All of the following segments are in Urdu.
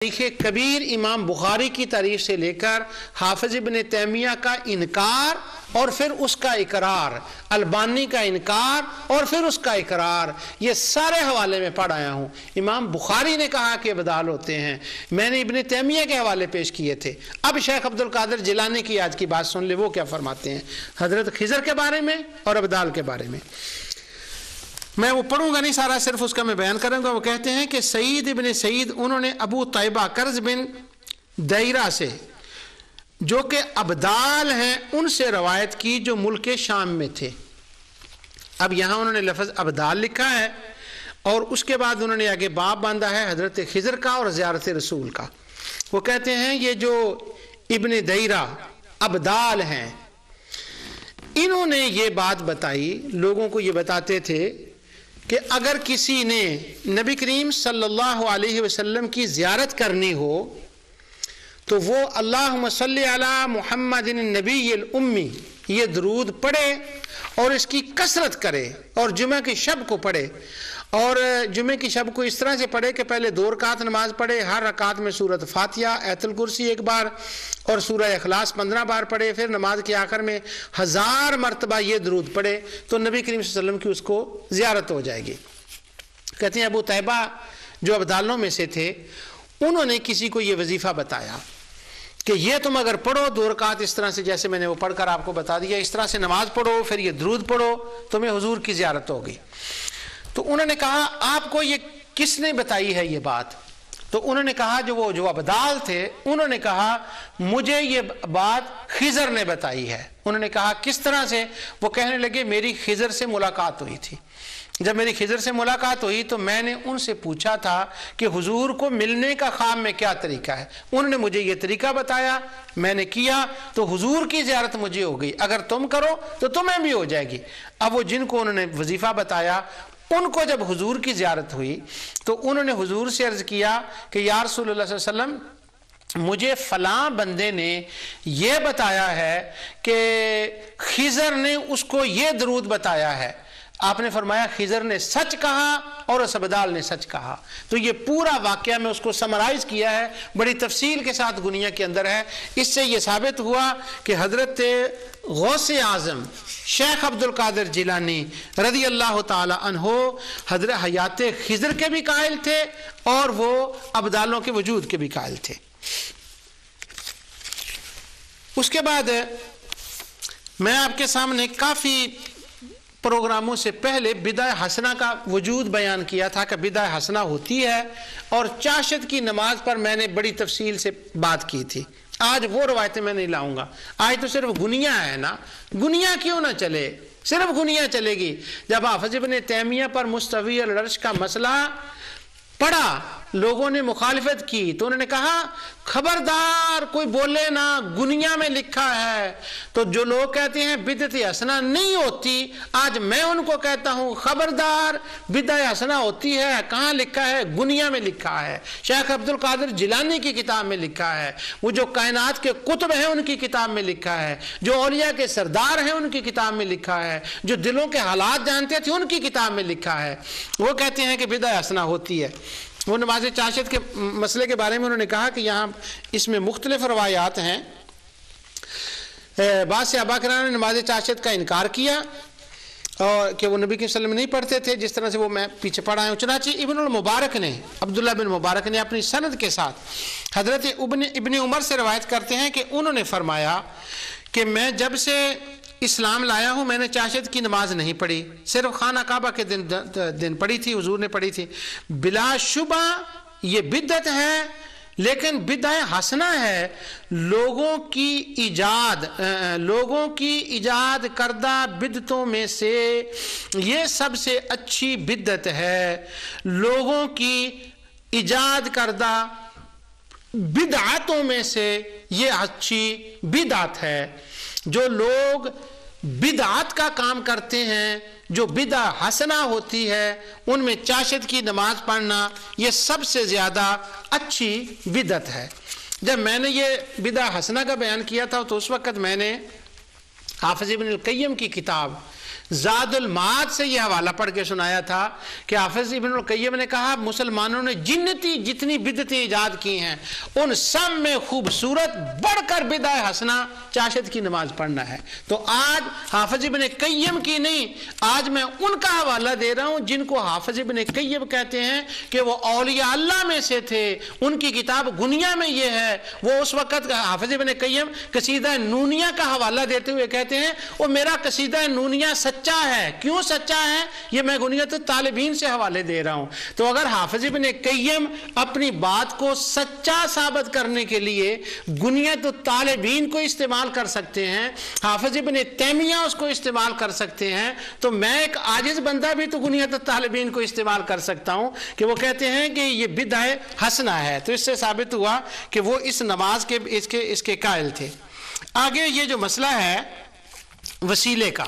تاریخ کبیر امام بخاری کی تاریخ سے لے کر حافظ ابن تیمیہ کا انکار اور پھر اس کا اقرار، البانی کا انکار اور پھر اس کا اقرار، یہ سارے حوالے میں پڑھ آیا ہوں۔ امام بخاری نے کہا کہ ابدال ہوتے ہیں، میں نے ابن تیمیہ کے حوالے پیش کیے تھے۔ اب شیخ عبدالقادر جیلانی کی آج کی بات سن لے، وہ کیا فرماتے ہیں حضرت خضر کے بارے میں اور ابدال کے بارے میں۔ میں وہ پڑھوں گا نہیں سارا، صرف اس کا میں بیان کروں گا۔ وہ کہتے ہیں کہ سعید ابن سعید انہوں نے ابو طیبہ کرز بن دیرہ سے جو کہ ابدال ہیں ان سے روایت کی جو ملک شام میں تھے۔ اب یہاں انہوں نے لفظ ابدال لکھا ہے اور اس کے بعد انہوں نے آگے باب باندھا ہے حضرت خضر کا اور زیارت رسول کا۔ وہ کہتے ہیں یہ جو ابن دیرہ ابدال ہیں، انہوں نے یہ بات بتائی، لوگوں کو یہ بتاتے تھے کہ اگر کسی نے نبی کریم صلی اللہ علیہ وسلم کی زیارت کرنی ہو تو وہ اللہم صلی علی محمد النبی الامی یہ درود پڑھے اور اس کی کثرت کرے اور جمعہ کی شب کو پڑھے، اور جمعہ کی شب کو اس طرح سے پڑھے کہ پہلے 2 رکعت نماز پڑھے، ہر رکعت میں سورۃ فاتحہ، آیت الکرسی 1 بار اور سورہ اخلاص 15 بار پڑھے، پھر نماز کے آخر میں 1000 مرتبہ یہ درود پڑھے تو نبی کریم صلی اللہ علیہ وسلم کی اس کو زیارت ہو جائے گی۔ کہتے ہیں ابو طیبہ جو ابدالوں میں سے تھے انہوں نے کسی کو یہ وظیفہ بتایا کہ یہ تم اگر پڑھو 2 رکعت اس طرح سے، جیسے میں نے وہ پڑھ کر آپ کو بتا دیا، اس طرح سے نماز پڑھو، پھر یہ درود پڑھو، تمہیں حضور کی زیارت ہوگی۔ تو انہوں نے کہا آپ کو یہ کس نے بتائی ہے یہ بات؟ تو انہوں نے کہا جو ابدال تھے انہوں نے کہا مجھے یہ بات خضر نے بتائی ہے۔ انہوں نے کہا کس طرح سے؟ وہ کہنے لگے میری خضر سے ملاقات ہوئی تھی، جب میری خضر سے ملاقات ہوئی تو میں نے ان سے پوچھا تھا کہ حضور کو ملنے کا خواب میں کیا طریقہ ہے، انہوں نے مجھے یہ طریقہ بتایا، میں نے کیا تو حضور کی زیارت مجھے ہو گئی، اگر تم کرو تو تمہیں بھی ہو جائے گی۔ اب وہ جن کو انہوں نے وظیفہ بتایا ان کو جب حضور کی زیارت ہوئی تو انہوں نے حضور سے عرض کیا کہ یا رسول اللہ صلی اللہ علیہ وسلم مجھے فلاں بندے نے یہ بتایا ہے کہ خضر نے اس کو یہ درود بتایا ہے۔ آپ نے فرمایا خضر نے سچ کہا اور اس ابدال نے سچ کہا۔ تو یہ پورا واقعہ میں اس کو سمرائز کیا ہے، بڑی تفصیل کے ساتھ گنیا کے اندر ہے۔ اس سے یہ ثابت ہوا کہ حضرت غوث اعظم شیخ عبدالقادر جیلانی رضی اللہ تعالی عنہ حضرت حیات خضر کے بھی قائل تھے اور وہ ابدالوں کے وجود کے بھی قائل تھے۔ اس کے بعد میں آپ کے سامنے کافی پروگراموں سے پہلے بدع حسنہ کا وجود بیان کیا تھا کہ بدع حسنہ ہوتی ہے، اور چاشت کی نماز پر میں نے بڑی تفصیل سے بات کی تھی۔ آج وہ روایتیں میں نہیں لاؤں گا، آج تو صرف گنیا ہے نا، گنیا کیوں نہ چلے، صرف گنیا چلے گی۔ جب حافظ ابن تیمیہ پر مستوی العرش کا مسئلہ پڑھا لوگوں نے مخالفت کی تو انہوں نے کہا خبردار کوئی بولے نا، گنیا میں لکھا ہے۔ تو جو لوگ کہتے ہیں بدعت حسنہ نہیں ہوتی، آج میں ان کو کہتا ہوں خبردار بدعت حسنہ ہوتی ہے، کہاں لکھا ہے؟ گنیا میں لکھا ہے، شیخ عبدالقادر جیلانی کی کتاب میں لکھا ہے، وہ جو کائنات کے قطب ہیں ان کی کتاب میں لکھا ہے، جو اولیاء کے سردار ہیں ان کی کتاب میں لکھا ہے، جو دلوں کے حالات جانتے تھے ان کی کتاب میں لکھا ہے۔ وہ کہتے ہیں کہ بدعت حسنہ ہوتی ہے۔ وہ نماز چاشت کے مسئلے کے بارے میں انہوں نے کہا کہ یہاں اس میں مختلف روایات ہیں۔ بعض صحابہ کرام نے نماز چاشت کا انکار کیا اور کہ وہ نبی کے وسلم نہیں پڑھتے تھے، جس طرح سے وہ میں پیچھے پڑھا ہوں۔ چنانچہ ابن المبارک نے، عبداللہ بن مبارک نے اپنی سند کے ساتھ حضرت ابن عمر سے روایت کرتے ہیں کہ انہوں نے فرمایا کہ میں جب سے اسلام لایا ہوں میں نے چاشت کی نماز نہیں پڑھی، صرف خانہ کعبہ کے دن پڑھی تھی، حضور نے پڑھی تھی۔ بلا شبہ یہ بدعت ہے، لیکن بدعت حسنہ ہے، لوگوں کی ایجاد کردہ بدعتوں میں سے یہ سب سے اچھی بدعت ہے۔ لوگوں کی ایجاد کردہ بدعتوں میں سے یہ اچھی بدعت ہے۔ جو لوگ بدعت کا کام کرتے ہیں، جو بدعت حسنہ ہوتی ہے، ان میں چاشت کی نماز پڑھنا یہ سب سے زیادہ اچھی بدعت ہے۔ جب میں نے یہ بدعت حسنہ کا بیان کیا تھا تو اس وقت میں نے حافظ ابن القیم کی کتاب زاد المعاد سے یہ حوالہ پڑھ کے سنایا تھا کہ حافظ ابن القیم نے کہا مسلمانوں نے جتنی بدعتیں ایجاد کی ہیں ان سب میں خوبصورت بڑھ کر بدعہ حسنہ چاشت کی نماز پڑھنا ہے۔ تو آج حافظ ابن قیم کی نہیں، آج میں ان کا حوالہ دے رہا ہوں جن کو حافظ ابن قیم کہتے ہیں کہ وہ اولیاء اللہ میں سے تھے، ان کی کتاب غنیہ میں یہ ہے۔ وہ اس وقت حافظ ابن قیم قصیدہ نونیہ کا حوالہ دیتے ہوئے کہتے ہیں وہ میرا قصیدہ نونیہ سچا ہے۔ کیوں سچا ہے؟ یہ میں غنیۃ الطالبین سے حوالے دے رہا ہوں۔ تو اگر حافظ ابن قیم اپنی بات کو سچا ثابت کرنے کے لیے غنیۃ الطالبین کو استعمال کر سکتے ہیں، حافظ ابن تیمیہ اس کو استعمال کر سکتے ہیں، تو میں ایک عاجز بندہ بھی تو غنیۃ الطالبین کو استعمال کر سکتا ہوں کہ وہ کہتے ہیں کہ یہ بدعہ حسنہ ہے۔ تو اس سے ثابت ہوا کہ وہ اس نماز کے اس کے قائل تھے۔ آگے یہ جو مسئلہ ہے وسیلے کا،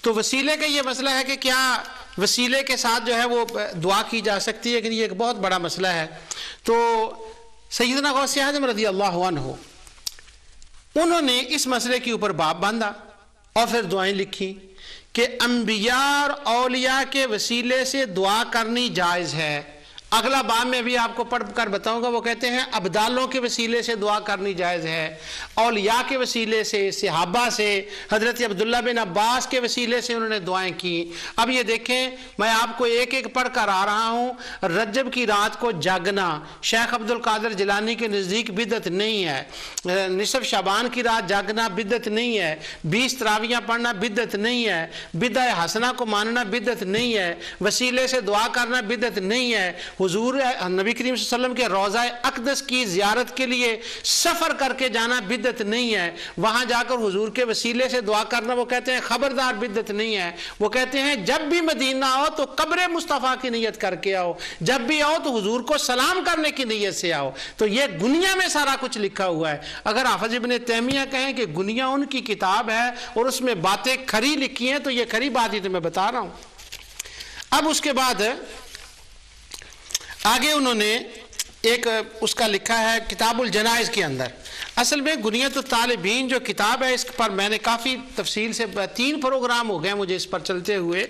تو وسیلے کا یہ مسئلہ ہے کہ کیا وسیلے کے ساتھ جو ہے وہ دعا کی جا سکتی ہے کہ یہ ایک بہت بڑا مسئلہ ہے۔ تو سیدنا غوث اعظم رضی اللہ عنہ انہوں نے اس مسئلے کے اوپر باب باندھا اور پھر دعائیں لکھی کہ انبیاء اور اولیاء کے وسیلے سے دعا کرنی جائز ہے۔ اگلا باب میں بھی آپ کو پڑھ کر بتاؤں گا، وہ کہتے ہیں ابدالوں کے وسیلے سے دعا کرنی جائز ہے، اولیاء کے وسیلے سے، صحابہ سے، حضرت عبداللہ بن عباس کے وسیلے سے انہوں نے دعائیں کی۔ اب یہ دیکھیں میں آپ کو ایک ایک پڑھ کر آ رہا ہوں۔ رجب کی رات کو جاگنا شیخ عبد القادر جیلانی کے نزدیک بدعت نہیں ہے، نصف شعبان کی رات جاگنا بدعت نہیں ہے، 20 تراویحاں پڑھنا بدعت نہیں ہے، بدعہ حسنہ کو ماننا بدعت نہیں ہے، وسیلے سے دعا کرنا بدعت نہیں ہے، حضور نبی کریم صلی اللہ علیہ وسلم کے روضہ اقدس کی زیارت کے لیے سفر کر کے جانا بدعت نہیں ہے، وہاں جا کر حضور کے وسیلے سے دعا کرنا وہ کہتے ہیں خبردار بدعت نہیں ہے۔ وہ کہتے ہیں جب بھی مدینہ آؤ تو قبر مصطفیٰ کی نیت کر کے آؤ، جب بھی آؤ تو حضور کو سلام کرنے کی نیت سے آؤ۔ تو یہ غنیہ میں سارا کچھ لکھا ہوا ہے۔ اگر حافظ ابن تیمیہ کہیں کہ غنیہ ان کی کتاب ہے اور اس میں باتیں کھری لکھی ہیں تو یہ کھری بات ہی تو میں بتا رہا ہوں۔ اب اس کے بعد آگے انہوں نے ایک اس کا لکھا ہے کتاب الجنائز کے اندر۔ اصل میں غنیۃ الطالبین جو کتاب ہے اس پر میں نے کافی تفصیل سے 3 پروگرام ہو گئے مجھے اس پر چلتے ہوئے،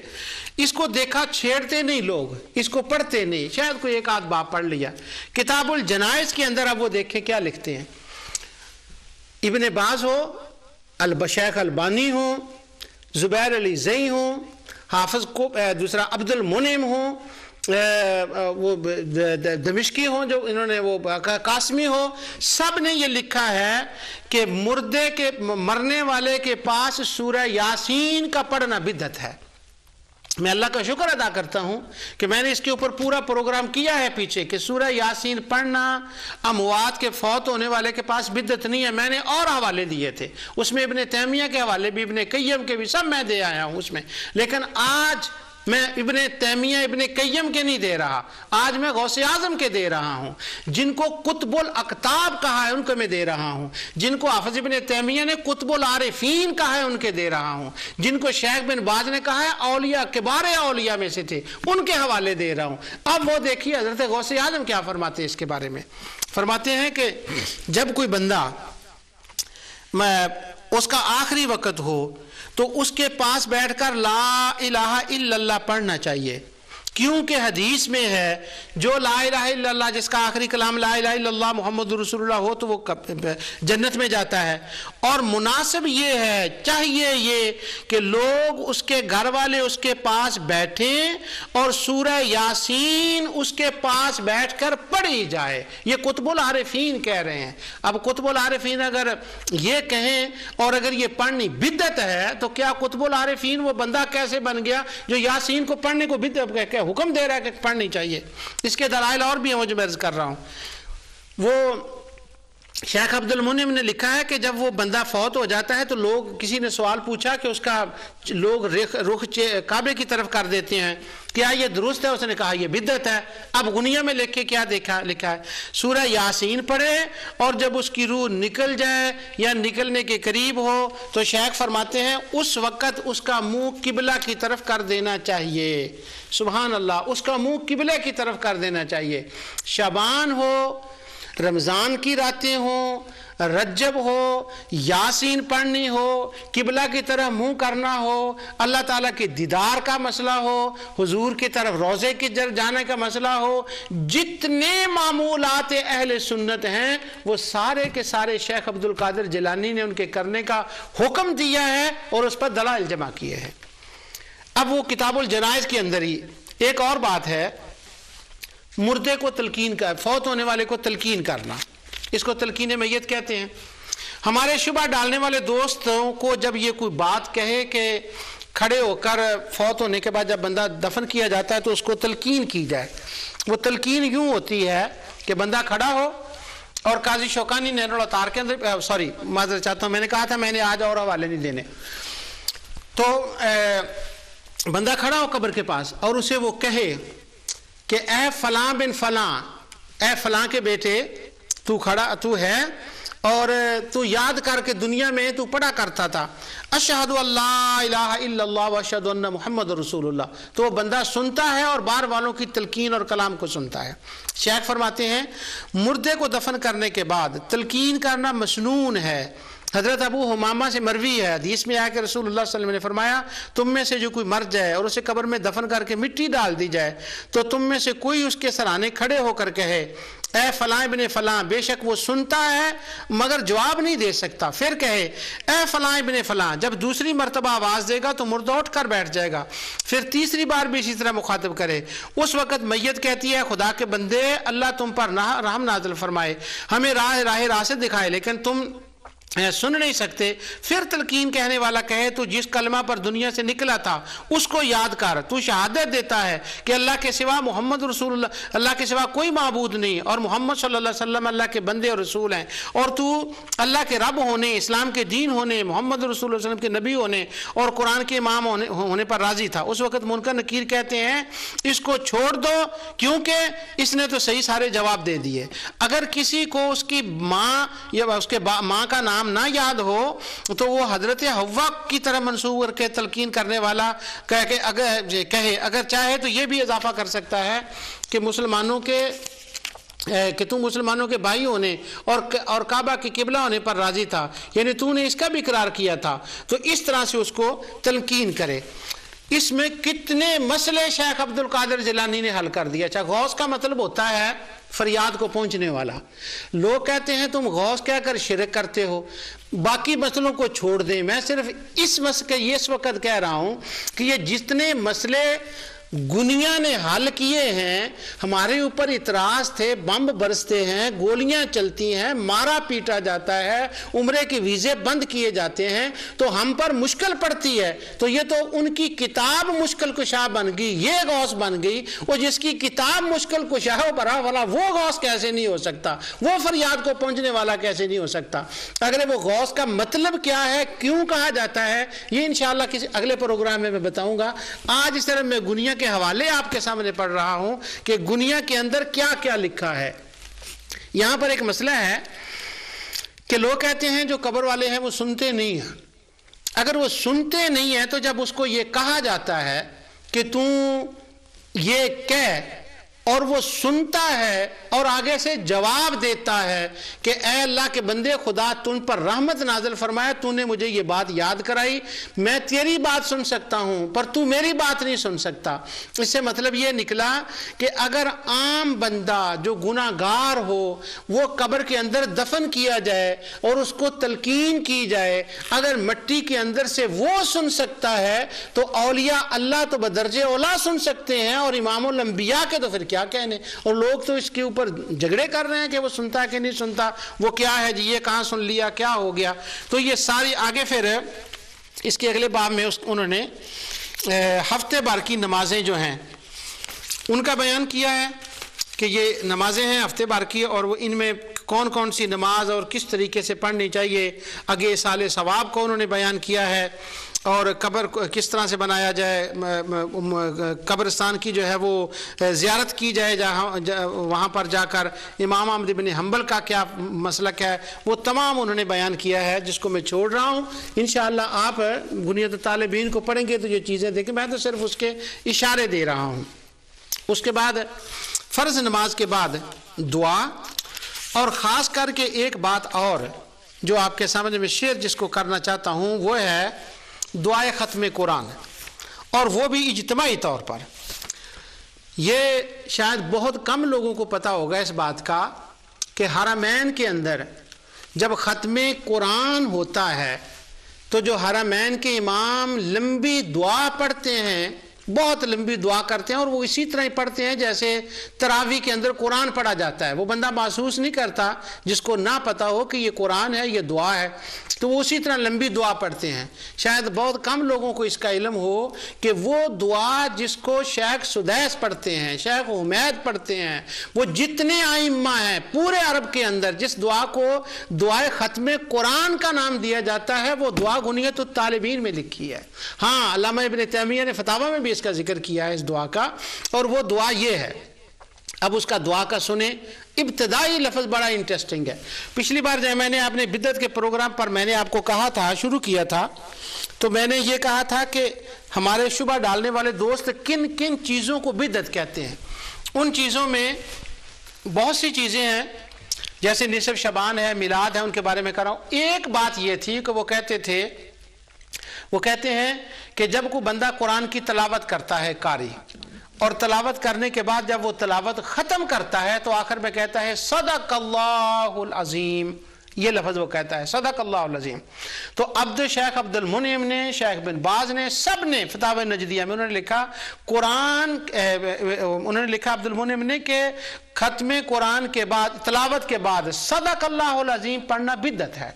اس کو دیکھا چھیڑتے نہیں لوگ، اس کو پڑھتے نہیں، شاید کوئی ایک آدھ باب پڑھ لیا۔ کتاب الجنائز کے اندر اب وہ دیکھیں کیا لکھتے ہیں۔ ابن باز ہو، شیخ البانی ہوں، زبیر علی زئی ہوں، حافظ کو دوسرا عبد المنعم ہوں، وہ دمشقی ہوں، جو انہوں نے وہ قاسمی ہو، سب نے یہ لکھا ہے کہ مردے کے مرنے والے کے پاس سورہ یاسین کا پڑھنا بدعت ہے۔ میں اللہ کا شکر ادا کرتا ہوں کہ میں نے اس کے اوپر پورا پروگرام کیا ہے پیچھے کہ سورہ یاسین پڑھنا اموات کے فوت ہونے والے کے پاس بدعت نہیں ہے۔ میں نے اور حوالے دیے تھے، اس میں ابن تیمیہ کے حوالے بھی، ابن قیم کے بھی، سب میں دے آیا ہوں اس میں۔ لیکن آج میں ابن تیمیہ ابن قیم کے نہیں دے رہا، آج میں غوث اعظم کے دے رہا ہوں۔ جن کو قطب الاقطاب کہا ہے ان کو میں دے رہا ہوں، جن کو حافظ ابن تیمیہ نے قطب العارفین کہا ہے ان کے دے رہا ہوں، جن کو شیخ بن باز نے کہا ہے اولیاء کبار اولیاء میں سے تھے ان کے حوالے دے رہا ہوں۔ اب وہ دیکھیے حضرت غوث اعظم کیا فرماتے ہیں اس کے بارے میں۔ فرماتے ہیں کہ جب کوئی بندہ اس کا آخری وقت ہو تو اس کے پاس بیٹھ کر لا الہ الا اللہ پڑھنا چاہیے، کیونکہ حدیث میں ہے جو لا الہ الا اللہ، جس کا آخری کلام لا الہ الا اللہ محمد رسول اللہ ہو تو وہ جنت میں جاتا ہے۔ اور مناسب یہ ہے، چاہیے یہ کہ لوگ اس کے گھر والے اس کے پاس بیٹھیں اور سورہ یاسین اس کے پاس بیٹھ کر پڑھی جائے۔ یہ قطب العارفین کہہ رہے ہیں۔ اب قطب العارفین اگر یہ کہیں اور اگر یہ پڑھنی بدعت ہے تو کیا قطب العارفین وہ بندہ کیسے بن گیا جو یاسین کو پڑھنے کو بدعت کہہ حکم دے رہا ہے کہ پڑھنی چاہیے؟ اس کے دلائل اور بھی ہیں وہ جو میں عرض کر رہا ہوں۔ وہ شیخ عبد المنعم نے لکھا ہے کہ جب وہ بندہ فوت ہو جاتا ہے تو لوگ، کسی نے سوال پوچھا کہ اس کا لوگ رخ کعبے کی طرف کر دیتے ہیں، کیا یہ درست ہے؟ اس نے کہا یہ بدعت ہے۔ اب غنیہ میں لکھ کے کیا لکھا ہے؟ سورہ یاسین پڑھے اور جب اس کی روح نکل جائے یا نکلنے کے قریب ہو تو شیخ فرماتے ہیں اس وقت اس کا منہ قبلہ کی طرف کر دینا چاہیے۔ سبحان اللہ، اس کا منہ قبلہ کی طرف کر دینا چاہیے۔ شعبان ہو رمضان کی راتیں ہوں، رجب ہو، یاسین پڑھنی ہو، قبلہ کی طرف منہ کرنا ہو، اللہ تعالیٰ کے دیدار کا مسئلہ ہو، حضور کی طرف روضے کی طرف جانے کا مسئلہ ہو، جتنے معمولات اہل سنت ہیں وہ سارے کے سارے شیخ عبد القادر جیلانی نے ان کے کرنے کا حکم دیا ہے اور اس پر دلائل جمع کیے ہیں۔ اب وہ کتاب الجنائز کے اندر ہی ایک اور بات ہے، مردے کو تلقین کا، فوت ہونے والے کو تلقین کرنا، اس کو تلقین میت کہتے ہیں۔ ہمارے شبہ ڈالنے والے دوستوں کو جب یہ کوئی بات کہے کہ کھڑے ہو کر فوت ہونے کے بعد جب بندہ دفن کیا جاتا ہے تو اس کو تلقین کی جائے، وہ تلقین یوں ہوتی ہے کہ بندہ کھڑا ہو اور قاضی شوکانی نیر العطار کے اندر معذرت چاہتا ہوں، میں نے کہا تھا میں نے آج اور حوالے نہیں دینے، تو بندہ کھڑا ہو قبر کے پاس اور اسے وہ کہے کہ اے فلاں بن فلاں، اے فلاں کے بیٹے، تو ہے اور تو یاد کر کے دنیا میں تو پڑھا کرتا تھا اشہد اللہ الہ الا اللہ واشہد ان محمد رسول اللہ، تو وہ بندہ سنتا ہے اور بار والوں کی تلقین اور کلام کو سنتا ہے۔ شیخ فرماتے ہیں مردے کو دفن کرنے کے بعد تلقین کرنا مسنون ہے۔ حضرت ابو حمامہ سے مروی ہے، حدیث میں آیا کہ رسول اللہ صلی اللہ علیہ وسلم نے فرمایا تم میں سے جو کوئی مر جائے اور اسے قبر میں دفن کر کے مٹی ڈال دی جائے تو تم میں سے کوئی اس کے سرانے کھڑے ہو کر کہے اے فلاں ابن فلاں، بے شک وہ سنتا ہے مگر جواب نہیں دے سکتا، پھر کہے اے فلاں ابن فلاں، جب دوسری مرتبہ آواز دے گا تو مردہ اٹھ کر بیٹھ جائے گا، پھر تیسری بار بھی اسی طرح مخاطب کرے، اس وقت میت کہتی ہے خدا کے بندے اللہ تم پر رحم نازل فرمائے، ہمیں راہ راست دکھائے لیکن تم سن نہیں سکتے، پھر تلقین کہنے والا کہے تو جس کلمہ پر دنیا سے نکلا تھا اس کو یاد کر، تو شہادت دیتا ہے کہ اللہ کے سوا محمد رسول اللہ کے سوا کوئی معبود نہیں اور محمد صلی اللہ علیہ وسلم اللہ کے بندے اور رسول ہیں، اور تو اللہ کے رب ہونے، اسلام کے دین ہونے، محمد رسول اللہ علیہ وسلم کے نبی ہونے اور قرآن کے امام ہونے پر راضی تھا۔ اس وقت منکر نکیر کہتے ہیں اس کو چھوڑ دو کیونکہ اس نے تو صحیح سارے جواب دے دیے۔ اگر کسی کو اس کی ماں یا اس کے ماں کا نام نہ یاد ہو تو وہ حضرت حوا کی طرح منسوب کر کے تلقین کرنے والا کہے اگر چاہے تو یہ بھی اضافہ کر سکتا ہے کہ تم مسلمانوں کے بھائی ہونے اور کعبہ کے قبلہ ہونے پر راضی تھا، یعنی تو نے اس کا بھی اقرار کیا تھا، تو اس طرح سے اس کو تلقین کرے۔ اس میں کتنے مسئلے شیخ عبد القادر جیلانی نے حل کر دیا۔ غوث کا مطلب ہوتا ہے فریاد کو پہنچنے والا، لوگ کہتے ہیں تم غوث کہہ کر شرک کرتے ہو، باقی مسئلوں کو چھوڑ دیں، میں صرف اس وقت کہہ رہا ہوں کہ یہ جتنے مسئلے گنیا نے حل کیے ہیں، ہمارے اوپر اعتراض تھے، بم برستے ہیں، گولیاں چلتی ہیں، مارا پیٹا جاتا ہے، عمرے کے ویزے بند کیے جاتے ہیں، تو ہم پر مشکل پڑتی ہے، تو یہ تو ان کی کتاب مشکل کشا بن گئی، یہ غوث بن گئی، وہ جس کی کتاب مشکل کشا ہو برا والا وہ غوث کیسے نہیں ہو سکتا، وہ فریاد کو پہنچنے والا کیسے نہیں ہو سکتا۔ اگر وہ غوث کا مطلب کیا ہے، کیوں کہا جاتا ہے، یہ انشاءاللہ کسی اگلے پروگرام میں بتاؤں گا۔ آج اس طرح میں گنیا کے حوالے آپ کے سامنے پڑھ رہا ہوں کہ گنیا کے اندر کیا کیا لکھا ہے۔ یہاں پر ایک مسئلہ ہے کہ لوگ کہتے ہیں جو قبر والے ہیں وہ سنتے نہیں ہیں۔ اگر وہ سنتے نہیں ہیں تو جب اس کو یہ کہا جاتا ہے کہ تو یہ کہہ اور وہ سنتا ہے اور آگے سے جواب دیتا ہے کہ اے اللہ کے بندے خدا تم پر رحمت نازل فرمائے، تو نے مجھے یہ بات یاد کرائی، میں تیری بات سن سکتا ہوں پر تو میری بات نہیں سن سکتا۔ اس سے مطلب یہ نکلا کہ اگر عام بندہ جو گناہ گار ہو وہ قبر کے اندر دفن کیا جائے اور اس کو تلقین کی جائے، اگر مٹی کے اندر سے وہ سن سکتا ہے تو اولیاء اللہ تو بدرجہ اولا سن سکتے ہیں، اور امام الانبیاء کے تو پھر کیا کہنے۔ اور لوگ تو اس کے اوپر جھگڑے کر رہے ہیں کہ وہ سنتا ہے کہ نہیں سنتا، وہ کیا ہے جی، یہ کہاں سن لیا، کیا ہو گیا۔ تو یہ ساری آگے پھر اس کے اگلے باب میں انہوں نے ہفتے بھر کی نمازیں جو ہیں ان کا بیان کیا ہے کہ یہ نمازیں ہیں ہفتے بھر کی، اور وہ ان میں کون کون سی نماز اور کس طریقے سے پڑھنی چاہیے، آگے سال ثواب کو انہوں نے بیان کیا ہے، اور قبر کس طرح سے بنایا جائے، قبرستان کی جو ہے وہ زیارت کی جائے وہاں پر جا کر، امام احمد بن حنبل کا کیا مسلک ہے، وہ تمام انہوں نے بیان کیا ہے، جس کو میں چھوڑ رہا ہوں۔ انشاءاللہ آپ بنیاد طالبین کو پڑھیں گے تو یہ چیزیں دیکھیں، میں تو صرف اس کے اشارے دے رہا ہوں۔ اس کے بعد فرض نماز کے بعد دعا اور خاص کر کے ایک بات اور جو آپ کے سامنے میں شیئر جس کو کرنا چاہتا ہوں وہ ہے دعائے ختم قرآن، اور وہ بھی اجتماعی طور پر۔ یہ شاید بہت کم لوگوں کو پتہ ہوگا اس بات کا کہ حرمین کے اندر جب ختم قرآن ہوتا ہے تو جو حرمین کے امام لمبی دعا پڑھتے ہیں، بہت لمبی دعا کرتے ہیں، اور وہ اسی طرح ہی پڑھتے ہیں جیسے تراویح کے اندر قرآن پڑھا جاتا ہے۔ وہ بندہ محسوس نہیں کرتا جس کو نہ پتہ ہو کہ یہ قرآن ہے، یہ دعا ہے، تو وہ اسی طرح لمبی دعا پڑھتے ہیں۔ شاید بہت کم لوگوں کو اس کا علم ہو کہ وہ دعا جس کو شیخ سدیس پڑھتے ہیں، شیخ حمید پڑھتے ہیں، وہ جتنے ائمہ ہیں پورے عرب کے اندر جس دعا کو دعائے ختم قرآن کا نام دیا جاتا ہے، وہ دعا غنیۃ الطالبین میں لکھی ہے۔ ہاں، علامہ ابن تیمیہ نے فتاویٰ میں بھی اس کا ذکر کیا ہے اس دعا کا، اور وہ دعا یہ ہے۔ اب اس کا دعا کا سنیں، ابتدائی لفظ بڑا انٹرسٹنگ ہے۔ پچھلی بار جب میں نے اپنے بدعت کے پروگرام پر میں نے آپ کو کہا تھا، شروع کیا تھا، تو میں نے یہ کہا تھا کہ ہمارے شبہ ڈالنے والے دوست کن کن چیزوں کو بدعت کہتے ہیں۔ ان چیزوں میں بہت سی چیزیں ہیں، جیسے نصف شعبان ہے، میلاد ہے، ان کے بارے میں کر رہا ہوں۔ ایک بات یہ تھی کہ وہ کہتے ہیں کہ جب کوئی بندہ قرآن کی تلاوت کرتا ہے قاری، اور تلاوت کرنے کے بعد جب وہ تلاوت ختم کرتا ہے تو آخر میں کہتا ہے صدق اللہ العظیم، یہ لفظ وہ کہتا ہے، صدق اللہ العظیم۔ تو شیخ عبد المنعم نے، شیخ بن باز نے، سب نے فتاوی نجدیہ میں انہوں نے لکھا انہوں نے لکھا عبد المنعم نے کہ ختم قرآن کے بعد، تلاوت کے بعد صدق اللہ العظیم پڑھنا بدعت ہے،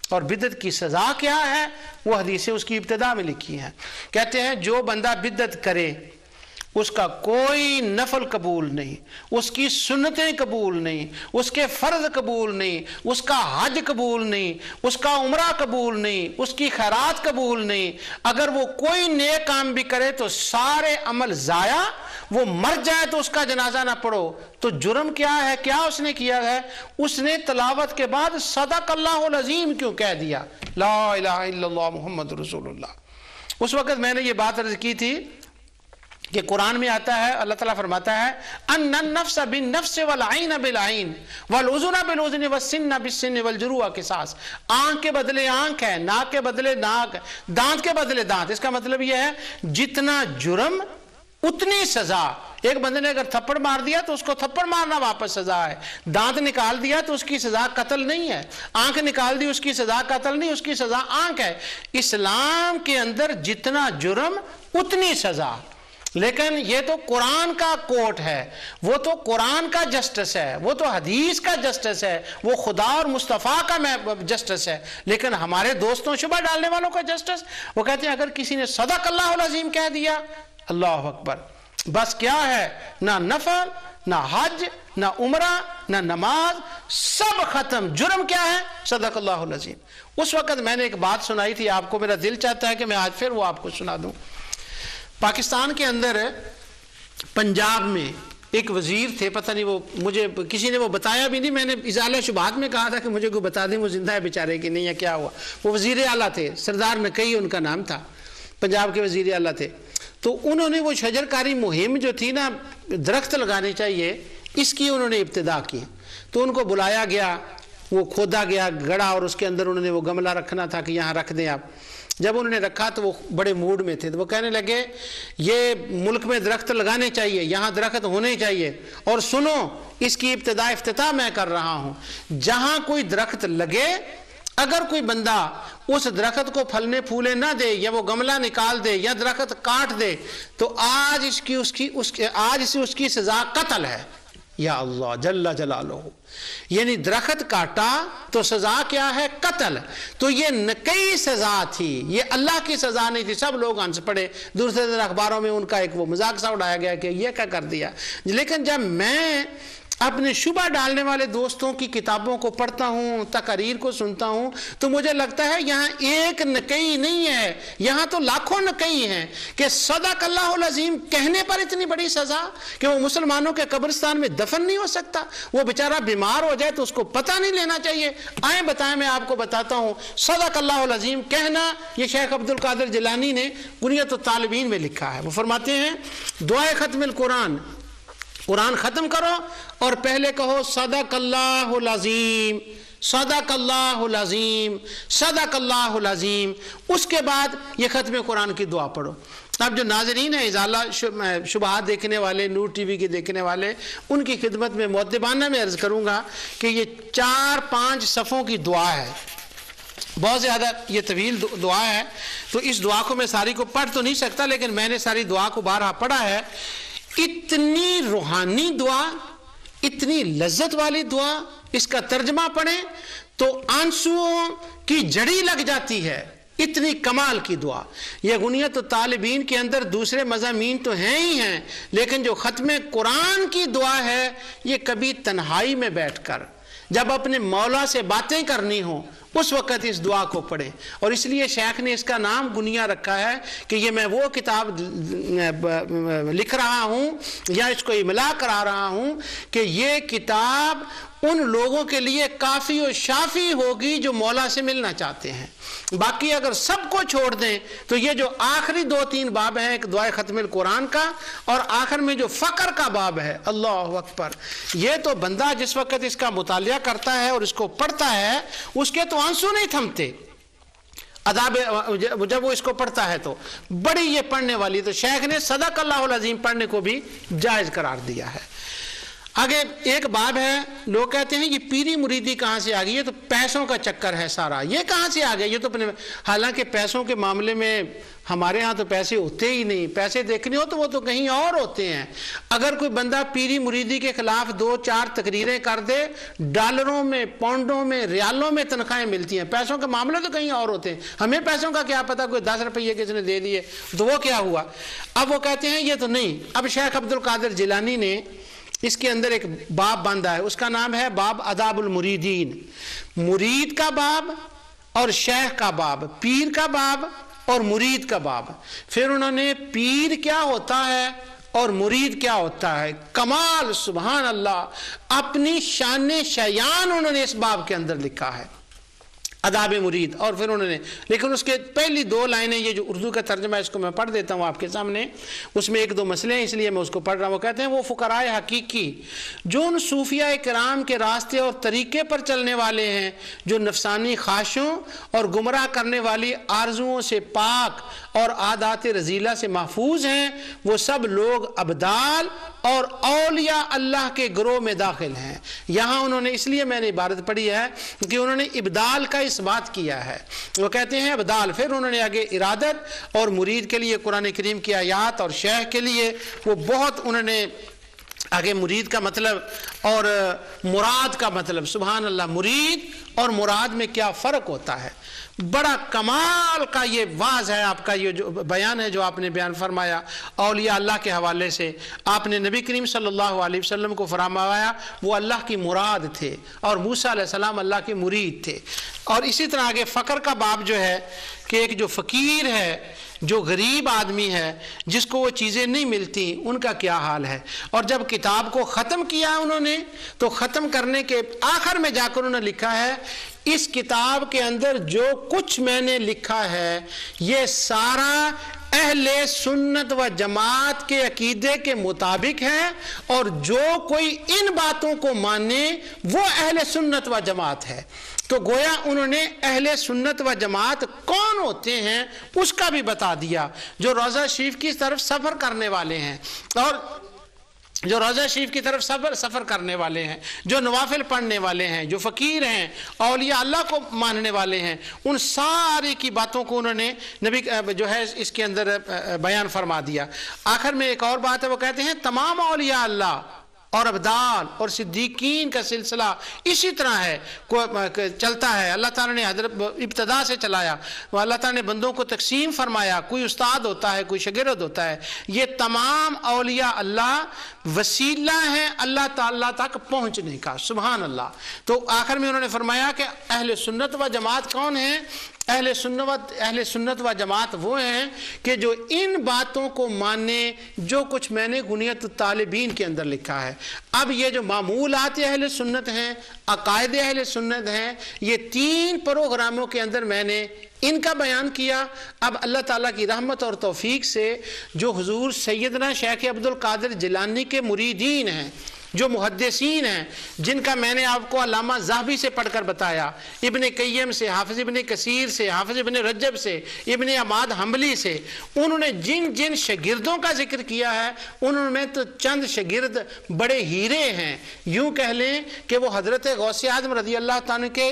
اور بدعت کی سزا کیا ہے وہ حدیثیں اس کی ابتدا میں لکھی ہیں۔ کہتے ہیں جو بندہ بدعت کرے اس کا کوئی نفل قبول نہیں، اس کی سنتیں قبول نہیں، اس کے فرض قبول نہیں، اس کا حج قبول نہیں، اس کا عمرہ قبول نہیں، اس کی خیرات قبول نہیں۔ اگر وہ کوئی نیک کام بھی کرے تو سارے عمل ضائع، وہ مر جائے تو اس کا جنازہ نہ پڑھو۔ تو جرم کیا ہے؟ کیا اس نے کیا ہے؟ اس نے تلاوت کے بعد صدق اللہ العظیم کیوں کہہ دیا؟ لا الہ الا اللہ محمد رسول اللہ۔ اس وقت میں نے یہ بات عرض کی تھی کہ قرآن میں آتا ہے، اللہ تعالیٰ فرماتا ہے ان النفس بالنفس والعین بالعین والاذن بالاذن والسن بالسن والجروح قصاص۔ آنکھ کے بدلے آنکھ ہے، ناک کے بدلے ناک، دانت کے بدلے دانت۔ اس کا مطلب یہ ہے جتنا جرم اتنی سزا۔ ایک بندے نے اگر تھپڑ مار دیا تو اس کو تھپڑ مارنا واپس سزا ہے، دانت نکال دیا تو اس کی سزا قتل نہیں ہے، آنکھ نکال دی اس کی سزا قتل نہیں، اس کی سزا آنکھ ہے۔ اسلام کے اندر جتنا جرم اتنی سزا۔ لیکن یہ تو قرآن کا کوٹ ہے، وہ تو قرآن کا جسٹس ہے، وہ تو حدیث کا جسٹس ہے، وہ خدا اور مصطفیٰ کا جسٹس ہے۔ لیکن ہمارے دوستوں شبہ ڈالنے والوں کا جسٹس، وہ کہتے ہیں اگر کسی نے صدق اللہ العظیم کہہ دیا، اللہ اکبر، بس کیا ہے، نہ نفل، نہ حج، نہ عمرہ، نہ نماز، سب ختم۔ جرم کیا ہے؟ صدق اللہ العظیم۔ اس وقت میں نے ایک بات سنائی تھی آپ کو، میرا دل چاہتا ہے کہ میں آج پھر وہ آپ کو سنا دوں۔ پاکستان کے اندر پنجاب میں ایک وزیر تھے، پتہ نہیں وہ مجھے کسی نے وہ بتایا بھی نہیں، میں نے ازالہ شبہات میں کہا تھا کہ مجھے کوئی بتا دیں وہ زندہ ہے بیچارے کہ نہیں ہے، کیا ہوا۔ وہ وزیر اعلیٰ تھے، سردار نقی ان کا نام تھا، پنجاب کے وزیر اعلیٰ تھے۔ تو انہوں نے وہ شجر کاری مہم جو تھی نا، درخت لگانے چاہیے، اس کی انہوں نے ابتدا کی۔ تو ان کو بلایا گیا، وہ کھودا گیا گڑھا، اور اس کے اندر انہوں نے وہ گملہ رکھنا تھا کہ یہاں رکھ دیں آپ۔ جب انہوں نے رکھا تو وہ بڑے موڈ میں تھے، تو وہ کہنے لگے یہ ملک میں درخت لگانے چاہیے، یہاں درخت ہونے چاہیے، اور سنو اس کی ابتدا افتتاح میں کر رہا ہوں، جہاں کوئی درخت لگے اگر کوئی بندہ اس درخت کو پھلنے پھولے نہ دے، یا وہ گملہ نکال دے، یا درخت کاٹ دے، تو آج سے اس کی سزا قتل ہے۔ یا اللہ جل جلالہ، یعنی درخت کاٹا تو سزا کیا ہے؟ قتل۔ تو یہ نقی سزا تھی، یہ اللہ کی سزا نہیں تھی۔ سب لوگ ہنس پڑے، دوسرے دن اخباروں میں ان کا ایک وہ مذاق سا اڑایا گیا کہ یہ کیا کر دیا۔ لیکن جب میں اپنے شبہ ڈالنے والے دوستوں کی کتابوں کو پڑھتا ہوں، تقاریر کو سنتا ہوں، تو مجھے لگتا ہے یہاں ایک نقی نہیں ہے، یہاں تو لاکھوں نقی ہیں کہ صدق اللہ العظیم کہنے پر اتنی بڑی سزا کہ وہ مسلمانوں کے قبرستان میں دفن نہیں ہو سکتا، وہ بیچارہ بیمار ہو جائے تو اس کو پتہ نہیں لینا چاہیے۔ آئیں بتائیں، میں آپ کو بتاتا ہوں صدق اللہ العظیم کہنا، یہ شیخ عبد القادر جیلانی نے غنیۃ الطالبین میں لکھا ہے۔ وہ فرماتے ہیں دعائے ختم القرآن قرآن ختم کرو اور پہلے کہو صدق اللہ العظیم، صدق اللہ العظیم، صدق اللہ العظیم، اس کے بعد یہ ختم قرآن کی دعا پڑھو۔ اب جو ناظرین ہیں ازالہ شبہات دیکھنے والے، نور ٹی وی کے دیکھنے والے، ان کی خدمت میں مؤدبانہ میں عرض کروں گا کہ یہ 4-5 صفوں کی دعا ہے، بہت زیادہ یہ طویل دعا ہے، تو اس دعا کو میں ساری کو پڑھ تو نہیں سکتا، لیکن میں نے ساری دعا کو بارہا پڑھا ہے۔ اتنی روحانی دعا، اتنی لذت والی دعا، اس کا ترجمہ پڑھیں تو آنسوؤں کی جڑی لگ جاتی ہے، اتنی کمال کی دعا۔ یہ غنیت الطالبین کے اندر دوسرے مضامین تو ہیں ہی ہیں، لیکن جو ختم قرآن کی دعا ہے یہ کبھی تنہائی میں بیٹھ کر جب اپنے مولا سے باتیں کرنی ہوں اس وقت اس دعا کو پڑھیں، اور اس لیے شیخ نے اس کا نام گنیا رکھا ہے کہ یہ میں وہ کتاب لکھ رہا ہوں یا اس کو املا کرا رہا ہوں کہ یہ کتاب ان لوگوں کے لیے کافی و شافی ہوگی جو مولا سے ملنا چاہتے ہیں۔ باقی اگر سب کو چھوڑ دیں تو یہ جو آخری 2-3 باب ہیں، ایک دعائے ختم القرآن کا اور آخر میں جو فقر کا باب ہے، اللہ اکبر، یہ تو بندہ جس وقت اس کا مطالعہ کرتا ہے اور اس کو پڑھتا ہے اس کے تو آنسو نہیں تھمتے عذاب جب وہ اس کو پڑھتا ہے، تو بڑی یہ پڑھنے والی، تو شیخ نے صدق اللہ العظیم پڑھنے کو بھی جائز قرار دیا ہے۔ آگے ایک باب ہے، لوگ کہتے ہیں یہ پیری مریدی کہاں سے آ گئی، یہ تو پیسوں کا چکر ہے سارا، یہ کہاں سے آ گیا، یہ تو اپنے، حالانکہ پیسوں کے معاملے میں ہمارے ہاں تو پیسے ہوتے ہی نہیں، پیسے دیکھنے ہو تو وہ تو کہیں اور ہوتے ہیں۔ اگر کوئی بندہ پیری مریدی کے خلاف 2-4 تقریریں کر دے، ڈالروں میں، پاؤنڈوں میں، ریالوں میں تنخواہیں ملتی ہیں، پیسوں کے معاملے تو کہیں اور ہوتے ہیں۔ ہمیں پیسوں کا کیا پتا، کوئی 10 روپے کسی نے دے دیے تو وہ کیا ہوا۔ اب وہ کہتے ہیں یہ تو نہیں۔ اب شیخ عبد القادر جیلانی نے اس کے اندر ایک باب باندھا ہے، اس کا نام ہے باب آداب المریدین، مرید کا باب اور شیخ کا باب، پیر کا باب اور مرید کا باب۔ پھر انہوں نے پیر کیا ہوتا ہے اور مرید کیا ہوتا ہے، کمال، سبحان اللہ، اپنی شان شیان انہوں نے اس باب کے اندر لکھا ہے، آداب مرید۔ اور پھر انہوں نے، لیکن اس کے پہلی 2 لائنیں، یہ جو اردو کا ترجمہ ہے اس کو میں پڑھ دیتا ہوں آپ کے سامنے، اس میں 1-2 مسئلے ہیں اس لیے میں اس کو پڑھ رہا ہوں۔ وہ کہتے ہیں وہ فقراء حقیقی جو ان صوفیہ کرام کے راستے اور طریقے پر چلنے والے ہیں، جو نفسانی خواہشوں اور گمراہ کرنے والی آرزوؤں سے پاک اور عادات رذیلہ سے محفوظ ہیں، وہ سب لوگ ابدال اور اولیاء اللہ کے گروہ میں داخل ہیں۔ یہاں انہوں نے، اس لیے میں نے عبارت پڑھی ہے کہ انہوں نے ابدال کا اس بات کیا ہے، وہ کہتے ہیں ابدال۔ پھر انہوں نے آگے ارادت اور مرید کے لیے قرآن کریم کی آیات، اور شیخ کے لیے وہ بہت انہوں نے آگے مرید کا مطلب اور مراد کا مطلب، سبحان اللہ، مرید اور مراد میں کیا فرق ہوتا ہے۔ بڑا کمال کا یہ واز ہے آپ کا، یہ جو بیان ہے جو آپ نے بیان فرمایا اولیاء اللہ کے حوالے سے، آپ نے نبی کریم صلی اللہ علیہ وسلم کو فرمایا وہ اللہ کی مراد تھے اور موسیٰ علیہ السلام اللہ کے مرید تھے۔ اور اسی طرح آگے فقر کا باب جو ہے کہ ایک جو فقیر ہے، جو غریب آدمی ہے، جس کو وہ چیزیں نہیں ملتی، ان کا کیا حال ہے۔ اور جب کتاب کو ختم کیا انہوں نے، تو ختم کرنے کے آخر میں جا کر انہوں نے لکھا ہے اس کتاب کے اندر جو کچھ میں نے لکھا ہے یہ سارا اہل سنت و جماعت کے عقیدے کے مطابق ہے، اور جو کوئی ان باتوں کو مانے وہ اہل سنت و جماعت ہے۔ تو گویا انہوں نے اہل سنت و جماعت کون ہوتے ہیں اس کا بھی بتا دیا، جو روضہ شریف کی طرف سفر کرنے والے ہیں، اور جو روضہ شریف کی طرف سفر کرنے والے ہیں، جو نوافل پڑھنے والے ہیں، جو فقیر ہیں، اولیاء اللہ کو ماننے والے ہیں، ان ساری کی باتوں کو انہوں نے نبی جو ہے اس کے اندر بیان فرما دیا۔ آخر میں ایک اور بات ہے، وہ کہتے ہیں تمام اولیاء اللہ اور ابدال اور صدیقین کا سلسلہ اسی طرح ہے، چلتا ہے۔ اللہ تعالیٰ نے حضرت ابتدا سے چلایا، اللہ تعالیٰ نے بندوں کو تقسیم فرمایا، کوئی استاد ہوتا ہے، کوئی شاگرد ہوتا ہے۔ یہ تمام اولیاء اللہ وسیلہ ہیں اللہ تعالیٰ تک پہنچنے کا، سبحان اللہ۔ تو آخر میں انہوں نے فرمایا کہ اہل سنت و جماعت کون ہیں؟ اہل سنت و جماعت وہ ہیں کہ جو ان باتوں کو مانے جو کچھ میں نے غنیت الطالبین کے اندر لکھا ہے۔ اب یہ جو معمولات اہل سنت ہیں، عقائد اہل سنت ہیں، یہ 3 پروگراموں کے اندر میں نے ان کا بیان کیا۔ اب اللہ تعالیٰ کی رحمت اور توفیق سے جو حضور سیدنا شیخ عبد القادر جیلانی کے مریدین ہیں، جو محدثین ہیں، جن کا میں نے آپ کو علامہ ذہبی سے پڑھ کر بتایا، ابن قیم سے، حافظ ابن کثیر سے، حافظ ابن رجب سے، ابن عماد حنبلی سے، انہوں نے جن جن شاگردوں کا ذکر کیا ہے انہوں میں تو چند شاگرد بڑے ہیرے ہیں۔ یوں کہہ لیں کہ وہ حضرت غوث اعظم رضی اللہ تعالیٰ کے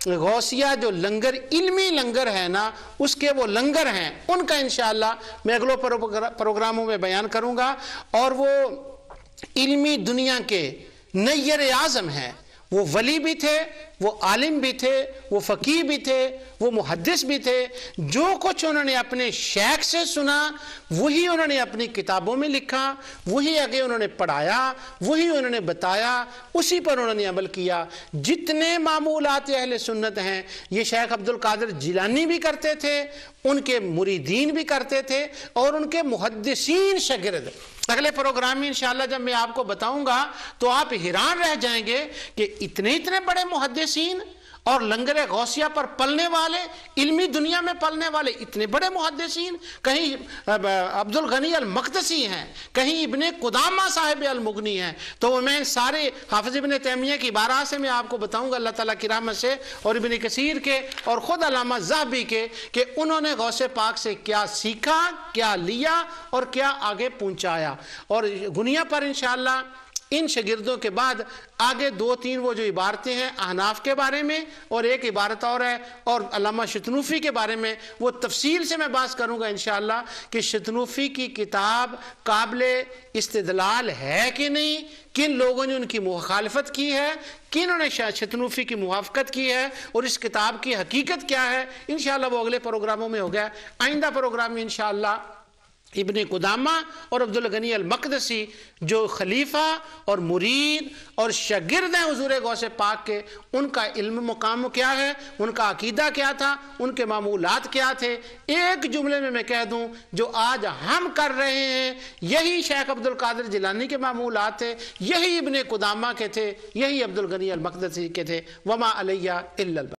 غوثیہ جو لنگر، علمی لنگر ہے نا، اس کے وہ لنگر ہیں، ان کا انشاءاللہ میں اگلے پروگراموں میں بیان کروں گا۔ اور وہ علمی دنیا کے نیر اعظم ہیں، وہ ولی بھی تھے، وہ عالم بھی تھے، وہ فقیہ بھی تھے، وہ محدث بھی تھے۔ جو کچھ انہوں نے اپنے شیخ سے سنا وہی انہوں نے اپنی کتابوں میں لکھا، وہی آگے انہوں نے پڑھایا، وہی انہوں نے بتایا، اسی پر انہوں نے عمل کیا۔ جتنے معمولات اہل سنت ہیں یہ شیخ عبد القادر جیلانی بھی کرتے تھے، ان کے مریدین بھی کرتے تھے، اور ان کے محدثین شاگرد۔ اگلے پروگرام میں انشاءاللہ جب میں آپ کو بتاؤں گا تو آپ حیران رہ جائیں گے کہ اتنے بڑے محدثین اور لنگر غوثیہ پر پلنے والے، علمی دنیا میں پلنے والے اتنے بڑے محدثین، کہیں عبد الغنی المقدسی ہیں، کہیں ابن قدامہ صاحب المغنی ہیں۔ تو میں سارے حافظ ابن تیمیہ کی عبارات سے میں آپ کو بتاؤں گا اللہ تعالیٰ کی رحمت سے، اور ابن کثیر کے اور خود علامہ ذہبی کے، کہ انہوں نے غوث پاک سے کیا سیکھا، کیا لیا اور کیا آگے پہنچایا۔ اور دنیا پر انشاءاللہ ان شاگردوں کے بعد آگے دو تین وہ جو عبارتیں ہیں احناف کے بارے میں، اور ایک عبارت اور ہے اور علامہ شتنوفی کے بارے میں، وہ تفصیل سے میں بات کروں گا انشاءاللہ کہ شتنوفی کی کتاب قابل استدلال ہے کہ نہیں، کن لوگوں نے ان کی مخالفت کی ہے، کنہوں نے شتنوفی کی موافقت کی ہے، اور اس کتاب کی حقیقت کیا ہے، انشاءاللہ وہ اگلے پروگراموں میں ہوگا۔ آئندہ پروگرام میں انشاءاللہ ابن قدامہ اور عبد الغنی المقدسی جو خلیفہ اور مرید اور شاگرد ہیں حضور غوث پاک کے، ان کا علم مقام کیا ہے، ان کا عقیدہ کیا تھا، ان کے معمولات کیا تھے۔ ایک جملے میں کہہ دوں، جو آج ہم کر رہے ہیں یہی شیخ عبد القادر جیلانی کے معمولات تھے، یہی ابن قدامہ کے تھے، یہی عبد الغنی المقدسی کے تھے۔ وما علیہ الا البلاغ۔